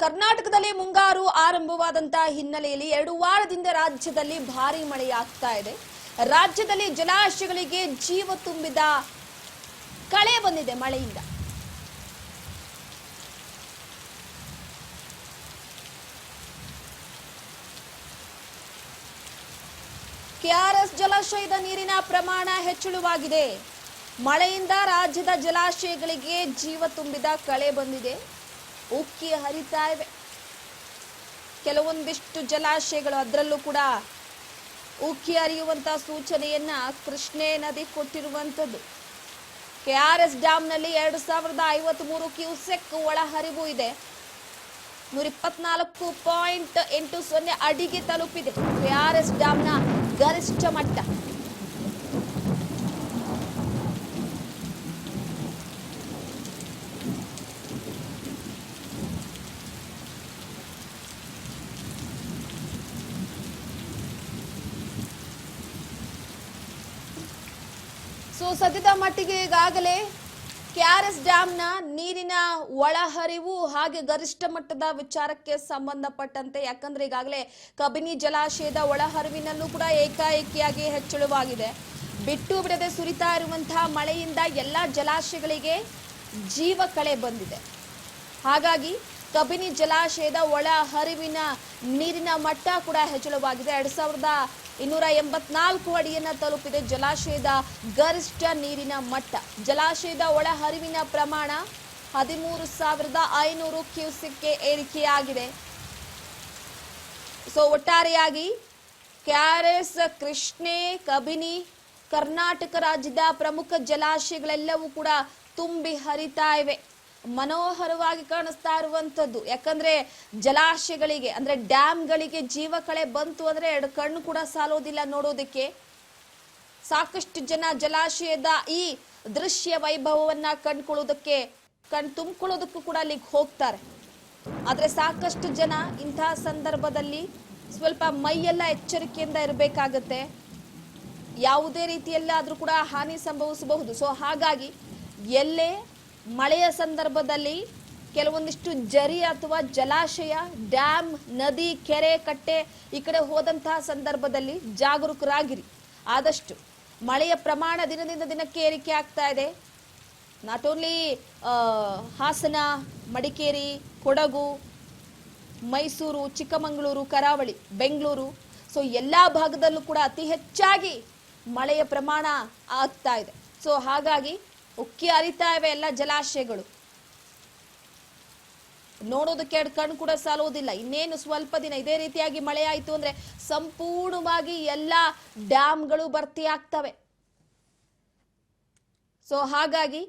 ಕರ್ನಾಟಕದಲ್ಲಿ ಮುಂಗಾರು ಆರಂಭವಾದಂತಹ ಹಿನ್ನೆಲೆಯಲ್ಲಿ 2 ವಾರದಿಂದ ರಾಜ್ಯದಲ್ಲಿ ಭಾರೀ ಮಳೆಯಾಗ್ತಾ ಇದೆ. ರಾಜ್ಯದಲ್ಲಿ ಜಲಾಶಯಗಳಿಗೆ ಜೀವ ತುಂಬಿದ ಕಳೆ ಬಂದಿದೆ ಮಳೆಯಿಂದ. ಕೆಆರ್ಎಸ್ ಜಲಾಶಯದ ನೀರಿನ ಪ್ರಮಾಣ ಹೆಚ್ಚಳವಾಗಿದೆ. ಮಳೆಯಿಂದ ರಾಜ್ಯದ ಜಲಾಶಯಗಳಿಗೆ ಜೀವ ತುಂಬಿದ ಕಳೆ ಬಂದಿದೆ. ಉಕ್ಕಿ ಹರಿತಾ ಇವೆ. ಕೆಲವೊಂದಿಷ್ಟು ಜಲಾಶಯಗಳು ಅದರಲ್ಲೂ ಕೂಡ ಉಕ್ಕಿ ಹರಿಯುವಂತ ಸೂಚನೆಯನ್ನ ಕೃಷ್ಣೆ ನದಿ ಕೊಟ್ಟಿರುವಂತದ್ದು. ಕೆಆರ್ಎಸ್ ಡ್ಯಾಂನಲ್ಲಿ 2053 ಕ್ಯೂಸೆಕ್ ಒಳಹರಿವು ಇದೆ. 124.80 ಅಡಿಗೆ ತಲುಪಿದೆ ಕೆಆರ್ಎಸ್ ಡ್ಯಾಂನ ಗರಿಷ್ಠ ಮಟ್ಟ. ಸದ್ಯದ ಮಟ್ಟಿಗೆ ಈಗಾಗಲೇ ಕೆಆರ್ಎಸ್ ಡ್ಯಾಂನ ನೀರಿನ ಒಳಹರಿವು ಹಾಗೆ ಗರಿಷ್ಠ ಮಟ್ಟದ ವಿಚಾರಕ್ಕೆ ಸಂಬಂಧಪಟ್ಟಂತೆ, ಯಾಕಂದ್ರೆ ಈಗಾಗಲೇ ಕಬಿನಿ ಜಲಾಶಯದ ಒಳಹರಿವಿನಲ್ಲೂ ಕೂಡ ಏಕಾಏಕಿಯಾಗಿ ಹೆಚ್ಚಳವಾಗಿದೆ. ಬಿಟ್ಟು ಬಿಡದೆ ಸುರಿತಾ ಇರುವಂತಹ ಮಳೆಯಿಂದ ಎಲ್ಲ ಜಲಾಶಯಗಳಿಗೆ ಜೀವ ಕಳೆ ಬಂದಿದೆ. ಹಾಗಾಗಿ ಕಬಿನಿ ಜಲಾಶಯದ ಒಳ ಹರಿವಿನ ನೀರಿನ ಮಟ್ಟ ಕೂಡ ಹೆಚ್ಚಳವಾಗಿದೆ. 2284 ಅಡಿಯನ್ನ ತಲುಪಿದೆ ಜಲಾಶಯದ ಗರಿಷ್ಠ ನೀರಿನ ಮಟ್ಟ. ಜಲಾಶಯದ ಒಳ ಹರಿವಿನ ಪ್ರಮಾಣ 13,500 ಕ್ಯೂಸೆಕ್ಗೆ ಏರಿಕೆಯಾಗಿದೆ. ಒಟ್ಟಾರೆಯಾಗಿ ಕೆಆರ್ಎಸ್, ಕೃಷ್ಣೆ, ಕಬಿನಿ, ಕರ್ನಾಟಕ ರಾಜ್ಯದ ಪ್ರಮುಖ ಜಲಾಶಯಗಳೆಲ್ಲವೂ ಕೂಡ ತುಂಬಿ ಹರಿತಾ ಇವೆ. ಮನೋಹರವಾಗಿ ಕಾಣಿಸ್ತಾ ಇರುವಂತದ್ದು. ಯಾಕಂದ್ರೆ ಜಲಾಶಯಗಳಿಗೆ ಅಂದ್ರೆ ಡ್ಯಾಮ್ಗಳಿಗೆ ಜೀವ ಕಳೆ ಬಂತು ಅಂದ್ರೆ 2 ಕಣ್ಣು ಕೂಡ ಸಾಲೋದಿಲ್ಲ ನೋಡೋದಕ್ಕೆ. ಸಾಕಷ್ಟು ಜನ ಜಲಾಶಯದ ಈ ದೃಶ್ಯ ವೈಭವವನ್ನ ತುಂಬಿಕೊಳ್ಳೋದಕ್ಕೂ ಕೂಡ ಅಲ್ಲಿಗೆ ಹೋಗ್ತಾರೆ. ಆದ್ರೆ ಸಾಕಷ್ಟು ಜನ ಇಂತಹ ಸಂದರ್ಭದಲ್ಲಿ ಸ್ವಲ್ಪ ಮೈಯೆಲ್ಲ ಎಚ್ಚರಿಕೆಯಿಂದ ಇರಬೇಕಾಗತ್ತೆ. ಯಾವುದೇ ರೀತಿಯಲ್ಲಾದ್ರೂ ಕೂಡ ಹಾನಿ ಸಂಭವಿಸಬಹುದು. ಹಾಗಾಗಿ ಎಲ್ಲೇ ಮಳೆಯ ಸಂದರ್ಭದಲ್ಲಿ ಕೆಲವೊಂದಿಷ್ಟು ಜರಿ ಅಥವಾ ಜಲಾಶಯ, ಡ್ಯಾಮ್, ನದಿ, ಕೆರೆ, ಕಟ್ಟೆ ಈ ಕಡೆ ಹೋದಂತಹ ಸಂದರ್ಭದಲ್ಲಿ ಜಾಗರೂಕರಾಗಿರಿ. ಆದಷ್ಟು ಮಳೆಯ ಪ್ರಮಾಣ ದಿನದಿಂದ ದಿನಕ್ಕೆ ಏರಿಕೆ ಆಗ್ತಾ ಇದೆ. ನಾಟ್ ಓನ್ಲಿ ಹಾಸನ, ಮಡಿಕೇರಿ, ಕೊಡಗು, ಮೈಸೂರು, ಚಿಕ್ಕಮಗಳೂರು, ಕರಾವಳಿ, ಬೆಂಗಳೂರು, ಎಲ್ಲಾ ಭಾಗದಲ್ಲೂ ಕೂಡ ಅತಿ ಹೆಚ್ಚಾಗಿ ಮಳೆಯ ಪ್ರಮಾಣ ಆಗ್ತಾ ಇದೆ. ಹಾಗಾಗಿ ಉಕ್ಕಿ ಹರಿತಾ ಇವೆ ಎಲ್ಲ ಜಲಾಶಯಗಳು. ನೋಡೋದಕ್ಕೆ 2 ಕಣ್ಣು ಕೂಡ ಸಾಲುವುದಿಲ್ಲ. ಇನ್ನೇನು ಸ್ವಲ್ಪ ದಿನ ಇದೇ ರೀತಿಯಾಗಿ ಮಳೆ ಆಯಿತು ಅಂದ್ರೆ ಸಂಪೂರ್ಣವಾಗಿ ಎಲ್ಲ ಡ್ಯಾಮ್ಗಳು ಭರ್ತಿ ಆಗ್ತವೆ. ಹಾಗಾಗಿ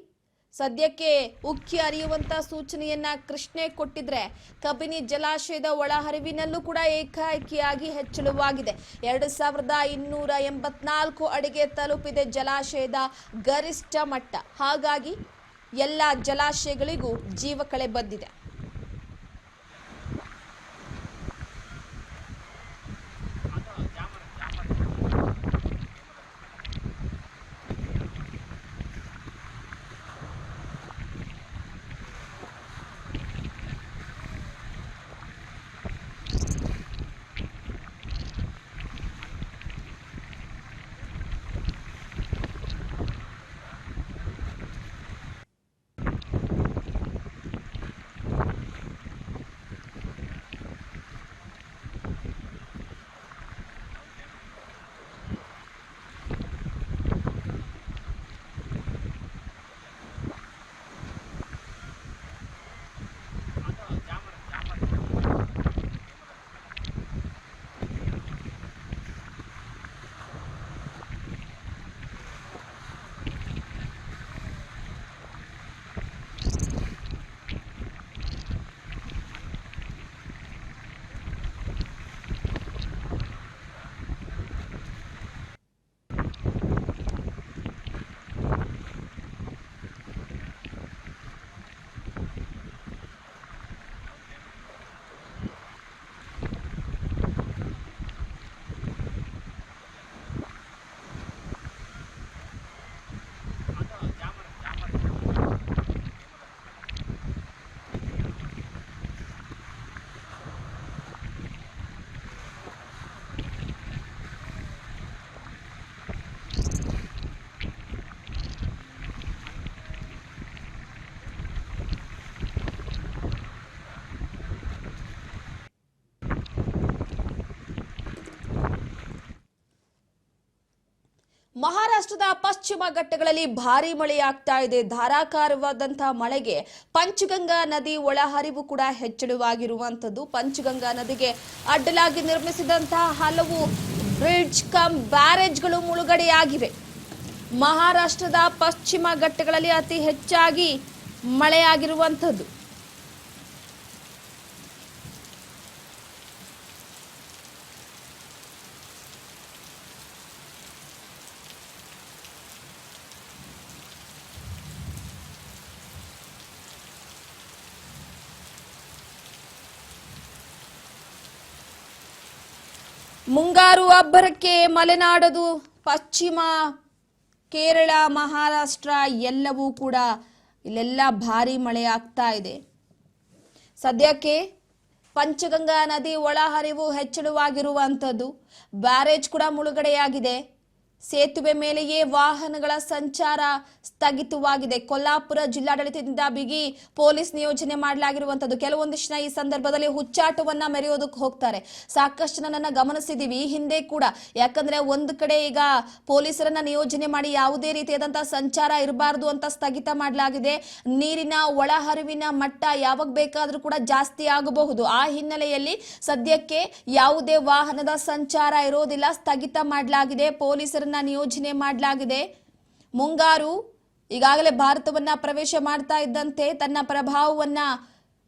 ಸದ್ಯಕ್ಕೆ ಉಕ್ಕಿ ಹರಿಯುವಂತ ಸೂಚನೆಯನ್ನ ಕೃಷ್ಣೆ ಕೊಟ್ಟಿದ್ರೆ, ಕಬಿನಿ ಜಲಾಶಯದ ಒಳಹರಿವಿನಲ್ಲೂ ಕೂಡ ಏಕಾಏಕಿಯಾಗಿ ಹೆಚ್ಚಳವಾಗಿದೆ. 2284 ಅಡಿಗೆ ತಲುಪಿದೆ ಜಲಾಶಯದ ಗರಿಷ್ಠ ಮಟ್ಟ. ಹಾಗಾಗಿ ಎಲ್ಲ ಜಲಾಶಯಗಳಿಗೂ ಜೀವ ಕಳೆ ಬಂದಿದೆ. ಮಹಾರಾಷ್ಟ್ರದ ಪಶ್ಚಿಮ ಘಟ್ಟಗಳಲ್ಲಿ ಭಾರಿ ಮಳೆಯಾಗ್ತಾ ಇದೆ. ಧಾರಾಕಾರವಾದಂತಹ ಮಳೆಗೆ ಪಂಚಗಂಗಾ ನದಿ ಒಳಹರಿವು ಕೂಡ ಹೆಚ್ಚಳವಾಗಿರುವಂತದ್ದು. ಪಂಚಗಂಗಾ ನದಿಗೆ ಅಡ್ಡಲಾಗಿ ನಿರ್ಮಿಸಿದಂತಹ ಹಲವು ಬ್ರಿಡ್ಜ್ ಕಮ್ ಬ್ಯಾರೇಜ್ಗಳು ಮುಳುಗಡೆಯಾಗಿವೆ. ಮಹಾರಾಷ್ಟ್ರದ ಪಶ್ಚಿಮ ಘಟ್ಟಗಳಲ್ಲಿ ಅತಿ ಹೆಚ್ಚಾಗಿ ಮಳೆಯಾಗಿರುವಂತದ್ದು. ಮುಂಗಾರು ಅಬ್ಬರಕ್ಕೆ ಮಲೆನಾಡದು, ಪಶ್ಚಿಮ ಕೇರಳ, ಮಹಾರಾಷ್ಟ್ರ ಎಲ್ಲವೂ ಕೂಡ ಇಲ್ಲೆಲ್ಲ ಭಾರಿ ಮಳೆ ಆಗ್ತಾ ಇದೆ. ಸದ್ಯಕ್ಕೆ ಪಂಚಗಂಗಾ ನದಿ ಒಳಹರಿವು ಹೆಚ್ಚಳವಾಗಿರುವಂಥದ್ದು. ಬ್ಯಾರೇಜ್ ಕೂಡ ಮುಳುಗಡೆಯಾಗಿದೆ. ಸೇತುವೆ ಮೇಲೆಯೇ ವಾಹನಗಳ ಸಂಚಾರ ಸ್ಥಗಿತವಾಗಿದೆ. ಕೊಲ್ಲಾಪುರ ಜಿಲ್ಲಾಡಳಿತದಿಂದ ಬಿಗಿ ಪೊಲೀಸ್ ನಿಯೋಜನೆ ಮಾಡಲಾಗಿರುವಂತದ್ದು. ಕೆಲವೊಂದಿಷ್ಟು ಜನ ಈ ಸಂದರ್ಭದಲ್ಲಿ ಹುಚ್ಚಾಟವನ್ನ ಮೆರೆಯೋದಕ್ಕೆ ಹೋಗ್ತಾರೆ. ಸಾಕಷ್ಟು ಜನನ್ನ ಗಮನಿಸಿದೀವಿ ಈ ಹಿಂದೆ ಕೂಡ. ಯಾಕಂದ್ರೆ ಒಂದು ಕಡೆ ಈಗ ಪೊಲೀಸರನ್ನ ನಿಯೋಜನೆ ಮಾಡಿ ಯಾವುದೇ ರೀತಿಯಾದಂತಹ ಸಂಚಾರ ಇರಬಾರದು ಅಂತ ಸ್ಥಗಿತ ಮಾಡಲಾಗಿದೆ. ನೀರಿನ ಒಳಹರಿವಿನ ಮಟ್ಟ ಯಾವಾಗ ಬೇಕಾದ್ರೂ ಕೂಡ ಜಾಸ್ತಿ ಆಗಬಹುದು. ಆ ಹಿನ್ನೆಲೆಯಲ್ಲಿ ಸದ್ಯಕ್ಕೆ ಯಾವುದೇ ವಾಹನದ ಸಂಚಾರ ಇರೋದಿಲ್ಲ, ಸ್ಥಗಿತ ಮಾಡಲಾಗಿದೆ. ಪೊಲೀಸರನ್ನ ನಿಯೋಜನೆ ಮಾಡಲಾಗಿದೆ. ಮುಂಗಾರು ಈಗಾಗಲೇ ಭಾರತವನ್ನ ಪ್ರವೇಶ ಮಾಡ್ತಾ ಇದ್ದಂತೆ ತನ್ನ ಪ್ರಭಾವವನ್ನ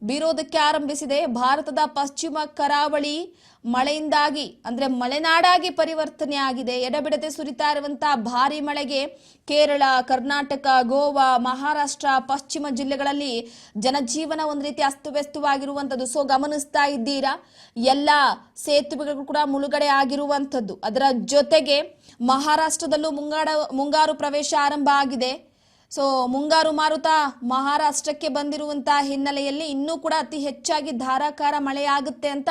ಬೀರೋದಕ್ಕೆ ಆರಂಭಿಸಿದೆ. ಭಾರತದ ಪಶ್ಚಿಮ ಕರಾವಳಿ ಮಳೆಯಿಂದಾಗಿ ಅಂದ್ರೆ ಮಲೆನಾಡಾಗಿ ಪರಿವರ್ತನೆ ಆಗಿದೆ. ಎಡಬಿಡದೆ ಸುರಿತಾ ಇರುವಂತಹ ಭಾರಿ ಮಳೆಗೆ ಕೇರಳ, ಕರ್ನಾಟಕ, ಗೋವಾ, ಮಹಾರಾಷ್ಟ್ರ, ಪಶ್ಚಿಮ ಜಿಲ್ಲೆಗಳಲ್ಲಿ ಜನಜೀವನ ಒಂದು ರೀತಿ ಅಸ್ತವ್ಯಸ್ತವಾಗಿರುವಂಥದ್ದು. ಸೊ ಗಮನಿಸ್ತಾ ಇದ್ದೀರಾ, ಎಲ್ಲ ಸೇತುವೆಗಳು ಕೂಡ ಮುಳುಗಡೆ ಆಗಿರುವಂಥದ್ದು. ಅದರ ಜೊತೆಗೆ ಮಹಾರಾಷ್ಟ್ರದಲ್ಲೂ ಮುಂಗಾರು ಪ್ರವೇಶ ಆರಂಭ ಆಗಿದೆ. ಸೊ ಮುಂಗಾರು ಮಾರುತ ಮಹಾರಾಷ್ಟ್ರಕ್ಕೆ ಬಂದಿರುವಂತಹ ಹಿನ್ನೆಲೆಯಲ್ಲಿ ಇನ್ನೂ ಕೂಡ ಅತಿ ಹೆಚ್ಚಾಗಿ ಧಾರಾಕಾರ ಮಳೆಯಾಗುತ್ತೆ ಅಂತ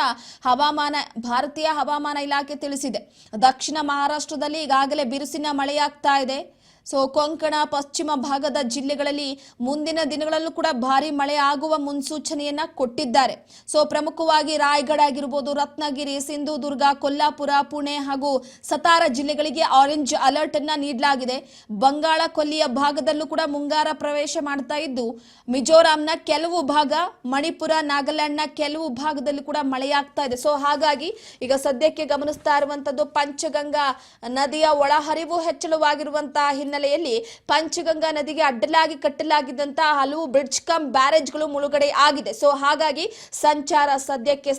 ಭಾರತೀಯ ಹವಾಮಾನ ಇಲಾಖೆ ತಿಳಿಸಿದೆ. ದಕ್ಷಿಣ ಮಹಾರಾಷ್ಟ್ರದಲ್ಲಿ ಈಗಾಗಲೇ ಬಿರುಸಿನ ಮಳೆಯಾಗ್ತಾ ಇದೆ. ಸೊ ಕೊಂಕಣ, ಪಶ್ಚಿಮ ಭಾಗದ ಜಿಲ್ಲೆಗಳಲ್ಲಿ ಮುಂದಿನ ದಿನಗಳಲ್ಲೂ ಕೂಡ ಭಾರಿ ಮಳೆ ಆಗುವ ಮುನ್ಸೂಚನೆಯನ್ನ ಕೊಟ್ಟಿದ್ದಾರೆ. ಸೊ ಪ್ರಮುಖವಾಗಿ ರಾಯಗಢ ಆಗಿರ್ಬೋದು, ರತ್ನಗಿರಿ, ಸಿಂಧುದುರ್ಗ, ಕೊಲ್ಲಾಪುರ, ಪುಣೆ ಹಾಗೂ ಸತಾರ ಜಿಲ್ಲೆಗಳಿಗೆ ಆರೆಂಜ್ ಅಲರ್ಟ್ ಅನ್ನ ನೀಡಲಾಗಿದೆ. ಬಂಗಾಳ ಕೊಲ್ಲಿಯ ಭಾಗದಲ್ಲೂ ಕೂಡ ಮುಂಗಾರ ಪ್ರವೇಶ ಮಾಡ್ತಾ ಇದ್ದು, ಮಿಜೋರಾಂನ ಕೆಲವು ಭಾಗ, ಮಣಿಪುರ, ನಾಗಾಲ್ಯಾಂಡ್ನ ಕೆಲವು ಭಾಗದಲ್ಲಿ ಕೂಡ ಮಳೆಯಾಗ್ತಾ ಇದೆ. ಸೊ ಹಾಗಾಗಿ ಈಗ ಸದ್ಯಕ್ಕೆ ಗಮನಿಸ್ತಾ ಇರುವಂತದ್ದು ಪಂಚಗಂಗಾ ನದಿಯ ಒಳಹರಿವು ಹೆಚ್ಚಳವಾಗಿರುವಂತಹ ಹಿನ್ನೆಲೆಯಲ್ಲಿ ಪಂಚಗಂಗಾ ನದಿಗೆ ಅಡ್ಡಲಾಗಿ ಕಟ್ಟಲಾಗಿದ್ದಂತಹ ಹಲವು ಬ್ರಿಡ್ಜ್ ಕಮ್ ಬ್ಯಾರೇಜ್ಗಳು ಮುಳುಗಡೆ ಆಗಿದೆ. ಸೊ ಹಾಗಾಗಿ ಸಂಚಾರ ಸದ್ಯಕ್ಕೆ